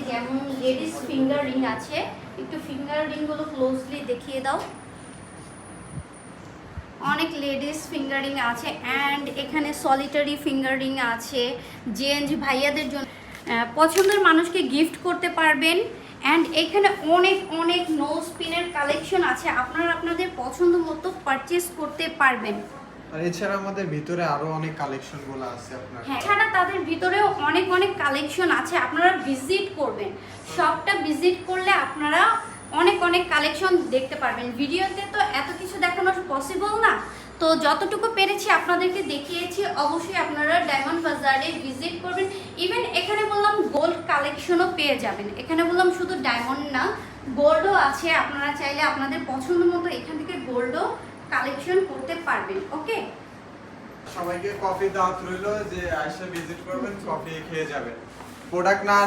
যেমন ladies finger ring আছে, একটু ফিঙ্গার রিংগুলো ক্লোজলি দেখিয়ে দাও। অনেক লেডিস ফিঙ্গারিং আছে অ্যান্ড এখানে সলিটারি ফিঙ্গারিং আছে, জেন্টস ভাইয়াদের জন্য পছন্দের মানুষকে গিফট করতে পারবেন। অ্যান্ড এখানে অনেক অনেক নোজ পিনের কালেকশন আছে, আপনারা আপনাদের পছন্দ মতো পারচেস করতে পারবেন। আর এছাড়া আমাদের ভিতরে আরো অনেক কালেকশনগুলো আছে আপনার। হ্যাঁ, এছাড়া তাদের ভিতরেও অনেক অনেক কালেকশন আছে, আপনারা ভিজিট করবেন। শপটা ভিজিট করলে আপনারা অনেক অনেক কালেকশন দেখতে পারবেন। ভিডিওতে তো এত কিছু দেখানো পসিবল না, তো যতটুকু পেরেছি আপনাদেরকে দেখিয়েছি। অবশ্যই আপনারা ডায়মন্ড বাজারে ভিজিট করবেন। ইভেন এখানে বললাম গোল্ড কালেকশনও পেয়ে যাবেন। এখানে বললাম শুধু ডায়মন্ড না, গোল্ডও আছে, আপনারা চাইলে আপনাদের পছন্দ মতো এখান থেকে গোল্ডও কালেকশন করতে পারবেন। ওকে, সবাইকে কফি দাওয়াত রইলো যে আয়সা ভিজিট করবেন, কফি খেয়ে যাবেন। প্রোডাক্ট না